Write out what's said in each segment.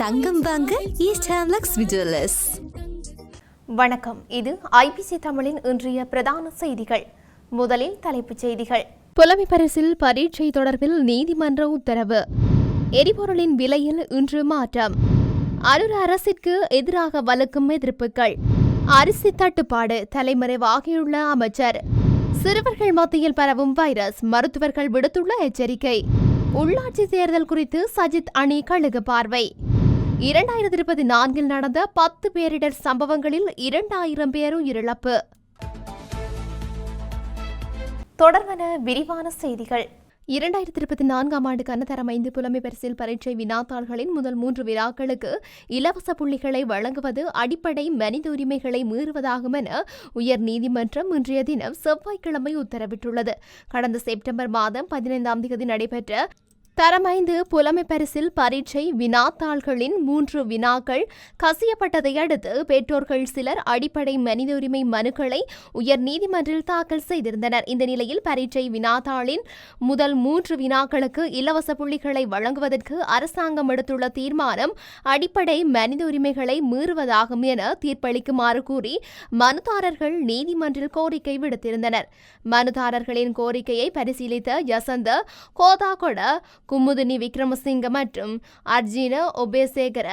தங்கம் வாங்க east Lakshmi jewellers. வணக்கம், இது ஐபிசி தமிழின் இன்றைய பிரதான செய்திகள். முதலில் தலைப்புச் செய்திகள். புலமை பரிசில் பரீட்சை தொடர்பில் நீதிமன்ற உத்தரவு. எரிபொருளின் விலையில் இன்று மாற்றம். அனுர அரசிற்கு எதிராக வலுக்கும் எதிர்ப்புகள். அரிசி தட்டுப்பாடு, தலைமறைவாகியுள்ள அமைச்சர். சிறுவர்கள் மத்தியில் பரவும் வைரஸ், மருத்துவர்கள் விடுத்துள்ள எச்சரிக்கை. உள்ளாட்சி தேர்தல் குறித்து சஜித் அணி கழுகு பார்வை. 2024 நடந்த 10 பேரிடர் சம்பவங்களில் 2000 பேர் உயிரிழப்பு. தொடர்பான விரிவான செய்திகள். 2024 ஆண்டுக்கான தரம் 5 புலமை பரிசில் பரீட்சை வினாத்தாள்களின் முதல் 3 வினாக்களுக்கு இலவச புள்ளிகளை வழங்குவது அடிப்படை மனித உரிமைகளை மீறுவதாகும் என உயர்நீதிமன்றம் இன்றைய தினம் செவ்வாய்க்கிழமை உத்தரவிட்டுள்ளது. கடந்த செப்டம்பர் மாதம் 15ஆம் தேதி நடைபெற்ற தரம் 5 புலமை பரிசில் பரீட்சை வினாத்தாள்களின் 3 வினாக்கள் கசியப்பட்டதை அடுத்து பெற்றோர்கள் சிலர் அடிப்படை மனித உரிமை மனுக்களை உயர்நீதிமன்றில் தாக்கல் செய்திருந்தனர். இந்த நிலையில் பரீட்சை வினாத்தாளின் முதல் 3 வினாக்களுக்கு இலவச புள்ளிகளை வழங்குவதற்கு அரசாங்கம் எடுத்துள்ள தீர்மானம் அடிப்படை மனித உரிமைகளை மீறுவதாகும் என தீர்ப்பளிக்குமாறு கூறி மனுதாரர்கள் நீதிமன்றில் கோரிக்கை விடுத்திருந்தனர். மனுதாரர்களின் கோரிக்கையை பரிசீலித்த யசந்த கோதாகொட, குமுதினி விக்ரமசிங்க மற்றும் அர்ஜின ஒபேசேகர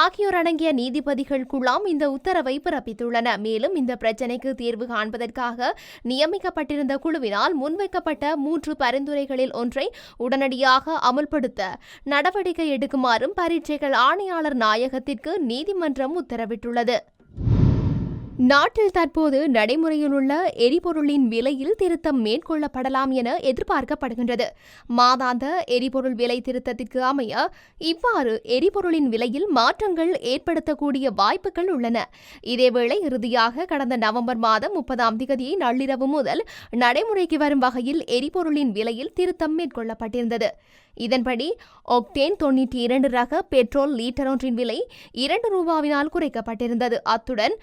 ஆகியோர் அடங்கிய நீதிபதிகள் குழாம் இந்த உத்தரவை பிறப்பித்துள்ளன. மேலும் இந்த பிரச்சினைக்கு தீர்வு காண்பதற்காக நியமிக்கப்பட்டிருந்த குழுவினால் முன்வைக்கப்பட்ட 3 பரிந்துரைகளில் ஒன்றை உடனடியாக அமுல்படுத்த நடவடிக்கை எடுக்குமாறும் பரீட்சைகள் ஆணையாளர் நாயகத்திற்கு நீதிமன்றம் உத்தரவிட்டுள்ளது. நாட்டில் தற்போது நடைமுறையில் உள்ள எரிபொருளின் விலையில் திருத்தம் மேற்கொள்ளப்படலாம் என எதிர்பார்க்கப்படுகின்றது. மாதாந்த எரிபொருள் விலை திருத்தத்திற்கு அமைய இவ்வாறு எரிபொருளின் விலையில் மாற்றங்கள் ஏற்படுத்தக்கூடிய வாய்ப்புகள் உள்ளன. இதேவேளை இறுதியாக கடந்த நவம்பர் மாதம் 30ஆம் தேதி நள்ளிரவு முதல் நடைமுறைக்கு வரும் வகையில் எரிபொருளின் விலையில் திருத்தம் மேற்கொள்ளப்பட்டிருந்தது. இதன்படி ஒக்டேன் 92 ரக பெட்ரோல் லீட்டர் ஒன்றின் விலை 2 ரூபாவினால் குறைக்கப்பட்டிருந்தது. அத்துடன்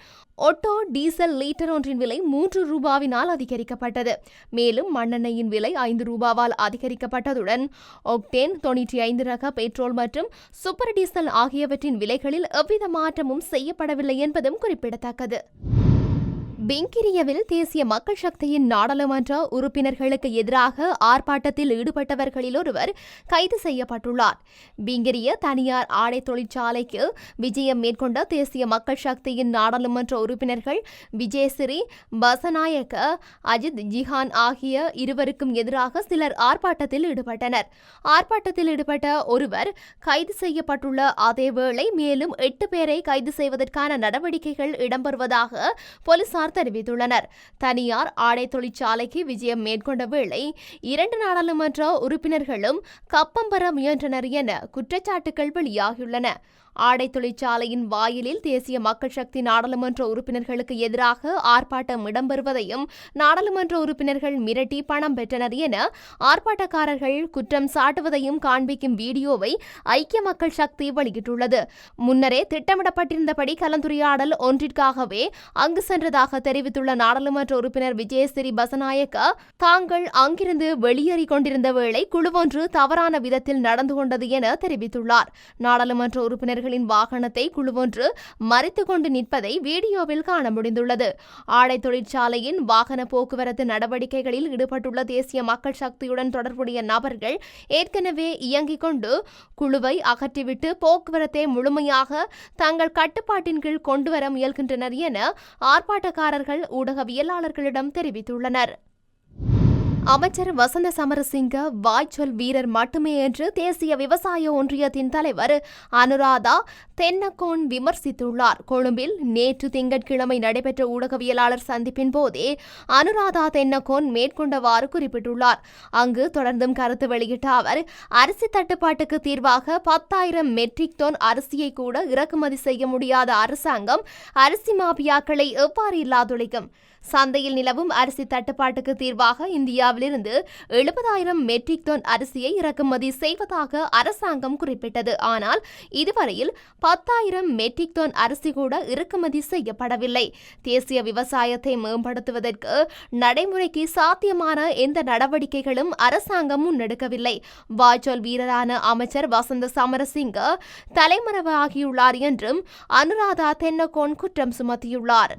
ஒட்டோ டீசல் லீட்டர் ஒன்றின் விலை 3 ரூபாவினால் அதிகரிக்கப்பட்டது. மேலும் மண்ணெண்ணெயின் விலை 5 ரூபாவால் அதிகரிக்கப்பட்டதுடன் ஒக்டேன் 95 ரக பெட்ரோல் மற்றும் சூப்பர் டீசல் ஆகியவற்றின் விலைகளில் எவ்வித மாற்றமும் செய்யப்படவில்லை என்பதும் குறிப்பிடத்தக்கது. பிங்கிரியவில் தேசிய மக்கள் சக்தியின் நாடாளுமன்ற உறுப்பினர்களுக்கு எதிராக ஆர்ப்பாட்டத்தில் ஈடுபட்டவர்களில் ஒருவர் கைது செய்யப்பட்டுள்ளார். பிங்கிரிய தனியார் ஆடை தொழிற்சாலைக்கு விஜயம் மேற்கொண்ட தேசிய மக்கள் சக்தியின் நாடாளுமன்ற உறுப்பினர்கள் விஜயசிறி பசநாயக்க, அஜித் ஜிஹான் ஆகிய இருவருக்கும் எதிராக சிலர் ஆர்ப்பாட்டத்தில் ஈடுபட்டனர். ஆர்ப்பாட்டத்தில் ஈடுபட்ட ஒருவர் கைது செய்யப்பட்டுள்ள அதேவேளை மேலும் 8 பேரை கைது செய்வதற்கான நடவடிக்கைகள் இடம்பெறுவதாக போலீசார் தெரிவித்துள்ளனர். தனியார் ஆடை தொழிற்சாலைக்கு விஜயம் மேற்கொண்ட வேளை 2 நாடாளுமன்ற உறுப்பினர்களும் கப்பம் பெற முயன்றனர் என குற்றச்சாட்டுகள் வெளியாகியுள்ளன. ஆடை தொழிற்சாலையின் வாயிலில் தேசிய மக்கள் சக்தி நாடாளுமன்ற உறுப்பினர்களுக்கு எதிராக ஆர்ப்பாட்டம் இடம்பெறுவதையும் நாடாளுமன்ற உறுப்பினர்கள் மிரட்டி பணம் பெற்றனர் என ஆர்ப்பாட்டக்காரர்கள் குற்றம் சாட்டுவதையும் காண்பிக்கும் வீடியோவை ஐக்கிய மக்கள் சக்தி வெளியிட்டுள்ளது. முன்னரே திட்டமிடப்பட்டிருந்தபடி கலந்துரையாடல் ஒன்றிற்காகவே அங்கு சென்றதாக தெரிவித்துள்ள நாடாளுமன்ற உறுப்பினர் விஜயசிறி பசநாயக்க, தாங்கள் அங்கிருந்து வெளியேறிக் கொண்டிருந்த வேளை குழுவொன்று தவறான விதத்தில் நடந்து கொண்டது என தெரிவித்துள்ளார். நாடாளுமன்ற உறுப்பினர்கள் வாகனத்தை குழுவொன்று மறித்துக் கொண்டு நிற்பதை வீடியோவில் காண முடிந்துள்ளது. ஆடை தொழிற்சாலையின் வாகன போக்குவரத்து நடவடிக்கைகளில் ஈடுபட்டுள்ள தேசிய மக்கள் சக்தியுடன் தொடர்புடைய நபர்கள் ஏற்கனவே இயங்கிக் கொண்டு குழுவை அகற்றிவிட்டு போக்குவரத்தை முழுமையாக தங்கள் கட்டுப்பாட்டின் கீழ் கொண்டுவர முயல்கின்றனர் என ஆர்ப்பாட்டக்காரர்கள் ஊடகவியலாளர்களிடம் தெரிவித்துள்ளனர். அமைச்சர் வசந்த சமரசிங்க வாய்ச்சொல் வீரர் மட்டுமே என்று தேசிய விவசாய ஒன்றியத்தின் தலைவர் அனுராதா தென்னகோன் விமர்சித்துள்ளார். கொழும்பில் நேற்று திங்கட்கிழமை நடைபெற்ற ஊடகவியலாளர் சந்திப்பின் போதே அனுராதா தென்னகோன் மேற்கொண்டவாறு குறிப்பிட்டுள்ளார். அங்கு தொடர்ந்தும் கருத்து வெளியிட்ட அவர், அரிசி தட்டுப்பாட்டுக்கு தீர்வாக 10,000 மெட்ரிக் டன் அரிசியை கூட இறக்குமதி செய்ய முடியாத அரசாங்கம் அரிசி மாபியாக்களை எவ்வாறு இல்லாதொழிக்கும்? சந்தையில் நிலவும் அரிசி தட்டுப்பாட்டுக்கு தீர்வாக இந்தியாவிலிருந்து 70,000 மெட்ரிக் டன் அரிசியை இறக்குமதி செய்வதாக அரசாங்கம் குறிப்பிட்டது. ஆனால் இதுவரையில் 10,000 மெட்ரிக் டன் அரிசி கூட இறக்குமதி செய்யப்படவில்லை. தேசிய விவசாயத்தை மேம்படுத்துவதற்கு நடைமுறைக்கு சாத்தியமான எந்த நடவடிக்கைகளும் அரசாங்கம் முன்னெடுக்கவில்லை. வாய்ச்சொல் வீரரான அமைச்சர் வசந்த சமரசிங்க தலைமறைவாகியுள்ளார் என்றும் அனுராதா தென்னகோன் குற்றம் சுமத்தியுள்ளார்.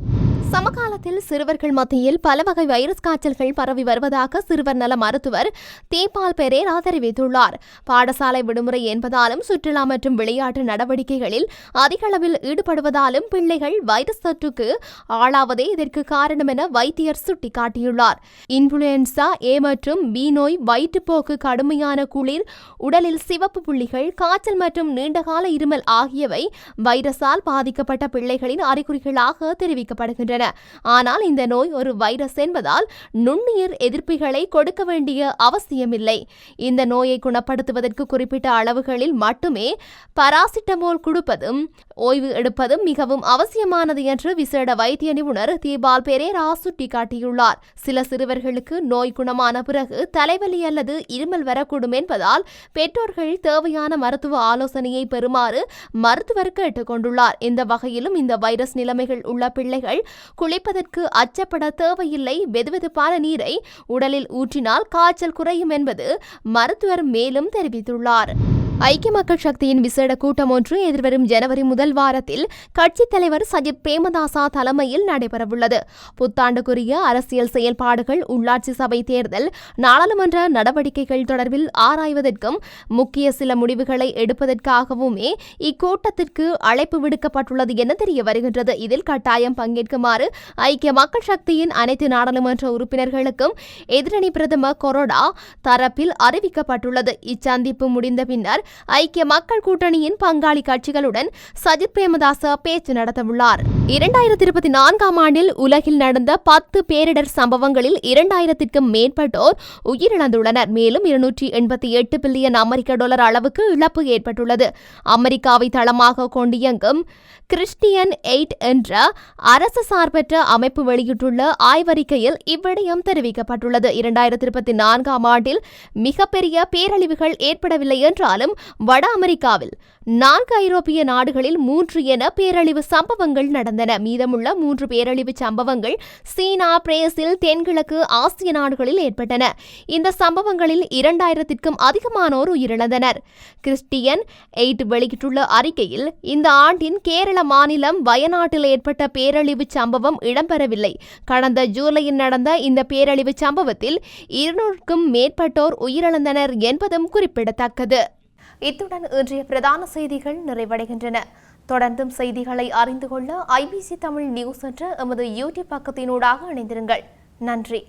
சமகாலத்தில் சிறுவர்கள் மத்தியில் பல வகை வைரஸ் காய்ச்சல்கள் பரவி வருவதாக சிறுவர் நல மருத்துவர் தேபால் பெரேரா தெரிவித்துள்ளார். பாடசாலை விடுமுறை என்பதாலும் சுற்றுலா மற்றும் விளையாட்டு நடவடிக்கைகளில் அதிக அளவில் ஈடுபடுவதாலும் பிள்ளைகள் வைரஸ் தொற்றுக்கு ஆளாவதே இதற்கு காரணம் என வைத்தியர் சுட்டிக்காட்டியுள்ளார். இன்ஃபுளுன்சா ஏ மற்றும் பி நோய், வயிற்றுப்போக்கு, கடுமையான குளிர், உடலில் சிவப்பு புள்ளிகள், காய்ச்சல் மற்றும் நீண்டகால இருமல் ஆகியவை வைரஸால் பாதிக்கப்பட்ட பிள்ளைகளின் அறிகுறிகளாக தெரிவிக்கப்படுகின்றன. ஆனால் இந்த நோய் ஒரு வைரஸ் என்பதால் நுண்ணுயிர் எதிர்ப்பிகளை கொடுக்க வேண்டிய அவசியமில்லை. இந்த நோயை குணப்படுத்துவதற்கு குறிப்பிட்ட அளவுகளில் மட்டுமே பாராசிட்டமோல் கொடுப்பதும் ஓய்வு எடுப்பதும் மிகவும் அவசியமானது என்று விசேட வைத்திய நிபுணர் தீபால் பெரேரா சுட்டிக்காட்டியுள்ளார். சில சிறுவர்களுக்கு நோய் குணமான பிறகு தலைவலி அல்லது இருமல் வரக்கூடும் என்பதால் பெற்றோர்கள் தேவையான மருத்துவ ஆலோசனையை பெறுமாறு மருத்துவர் கேட்டுக் கொண்டுள்ளார். இந்த வகையிலும் இந்த வைரஸ் நிலைமைகள் உள்ள பிள்ளைகள் குளிப்பதற்கு அச்சப்பட தேவையில்லை. வெதுவெதுப்பான நீரை உடலில் ஊற்றினால் காய்ச்சல் குறையும் என்பது மருத்துவர் மேலும் தெரிவித்துள்ளார். ஐக்கிய மக்கள் சக்தியின் விசேட கூட்டம் ஒன்று எதிர்வரும் ஜனவரி முதல் வாரத்தில் கட்சித் தலைவர் சஜித் பிரேமதாசா தலைமையில் நடைபெறவுள்ளது. புத்தாண்டுக்குரிய அரசியல் செயல்பாடுகள், உள்ளாட்சி சபை தேர்தல், நாடாளுமன்ற நடவடிக்கைகள் தொடர்பில் ஆராய்வதற்கும் முக்கிய சில முடிவுகளை எடுப்பதற்காகவுமே இக்கூட்டத்திற்கு அழைப்பு விடுக்கப்பட்டுள்ளது என தெரிய வருகின்றது. இதில் கட்டாயம் பங்கேற்குமாறு ஐக்கிய மக்கள் சக்தியின் அனைத்து நாடாளுமன்ற உறுப்பினர்களுக்கும் எதிரணி பிரதமர் கொரோடா தரப்பில் அறிவிக்கப்பட்டுள்ளது. இச்சந்திப்பு முடிந்த பின்னர் ஐக்கிய மக்கள் கூட்டணியின் பங்காளி கட்சிகளுடன் சஜித் பிரேமதாச பேச்சு நடத்தவுள்ளார். 2024ஆம் ஆண்டில் உலகில் நடந்த 10 பேரிடர் சம்பவங்களில் 2000க்கும் மேற்பட்டோர் உயிரிழந்துள்ளனர். மேலும் 288 பில்லியன் அமெரிக்க டாலர் அளவுக்கு இழப்பு ஏற்பட்டுள்ளது. அமெரிக்காவை தளமாக கொண்டியங்கும் கிறிஸ்டியன் எய்ட் என்ற அரசு சார்பற்ற அமைப்பு வெளியிட்டுள்ள ஆய்வறிக்கையில் இவ்விடயம் தெரிவிக்கப்பட்டுள்ளது. 2024ஆம் ஆண்டில் மிகப்பெரிய பேரழிவுகள் ஏற்படவில்லை என்றாலும் வட அமெரிக்காவில் 4 ஐரோப்பிய நாடுகளில் 3 என பேரழிவு சம்பவங்கள் நடந்தன. மீதமுள்ள 3 பேரழிவு சம்பவங்கள் சீனா, பிரேசில், தென்கிழக்கு ஆசிய நாடுகளில் ஏற்பட்டன. இந்த சம்பவங்களில் 2000க்கும் அதிகமானோர் உயிரிழந்தனர். கிறிஸ்டியன் எய்ட் வெளியிட்டுள்ள அறிக்கையில் இந்த ஆண்டின் கேரள மாநிலம் வயநாட்டில் ஏற்பட்ட பேரழிவு சம்பவம் இடம்பெறவில்லை. கடந்த ஜூலையில் நடந்த இந்த பேரழிவு சம்பவத்தில் 200க்கும் மேற்பட்டோர் உயிரிழந்தனர் என்பதும் குறிப்பிடத்தக்கது. இத்துடன் இன்றைய பிரதான செய்திகள் நிறைவடைகின்றன. தொடர்ந்தும் செய்திகளை அறிந்து கொள்ள IBC தமிழ் நியூஸ் என்ற எமது யூடியூப் பக்கத்தினூடாக இணைந்திருங்கள். நன்றி.